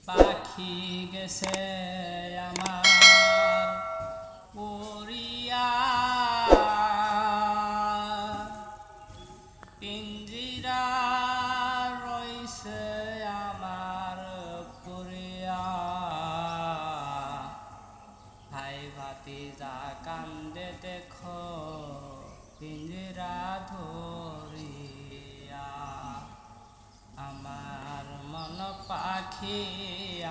পাখি গেছে আমার উড়িয়া, পিঞ্জিরা রইছে আমার পুরিয়া। ভাই ভাতিজা কান্দে দেখো পিঞ্জিরা ধরিয়া। আমার মন পাখি,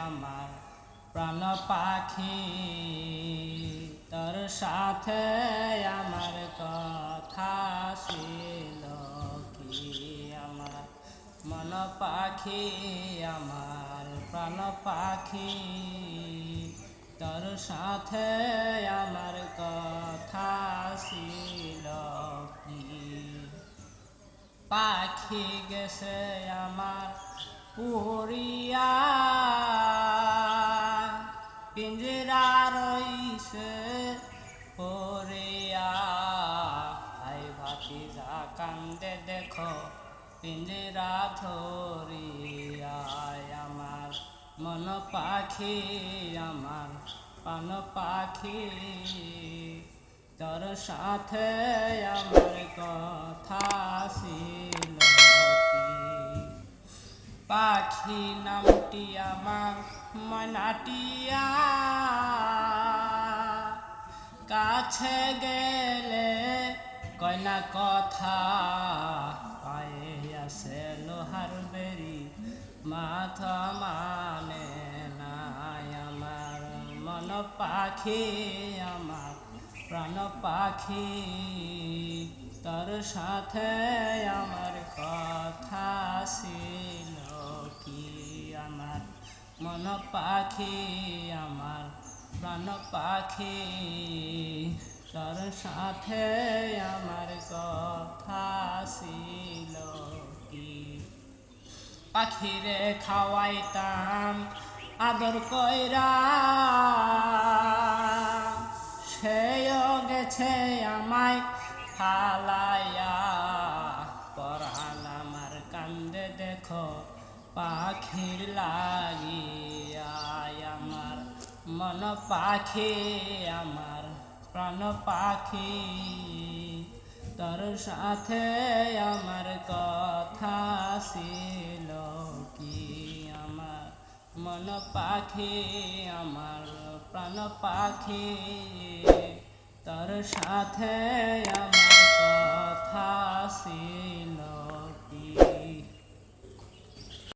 আমার প্রাণ পাখি, তোর সাথে আমার কথা ছিল কি। আমার মন পাখি, আমার প্রাণ পাখি, তোর সাথে আমার কথা ছিল কি। পাখি গেছে আমার উড়িয়া, পিঞ্জিরা রইছে পড়িয়া। ভাই ভাতিজা কান্দে দেখো পিঞ্জিরা ধরিয়া। আমার মন পাখি, আমার প্রাণ পাখি, তোর সাথে আমার কথা ছিল কি। পাখি নামটি আমার ময়নাটিয়া, কাছে গেলে কয়না কথা। পায়ে আছে লোহার বেরি, মাথা মানে নাই। আমার মন পাখি, আমার প্রাণ পাখি, তোর সাথে আমার কথা ছিল কি। আমার মন পাখি, আমার প্রাণ পাখি, তোর সাথে আমার কথা ছিল কি। পাখিরে খাওয়াইতাম আদর কইরা, সেও গেছে আমায় ফালাইয়া। পরাণ আমার কান্দে দেখো পাখির লাগিয়া। আমার মন পাখি, আমার প্রাণ পাখি, তোর সাথে আমার কথা ছিল কি। আমার মন পাখি, আমার প্রাণ পাখি, তোর সাথে আমার কথা ছিল।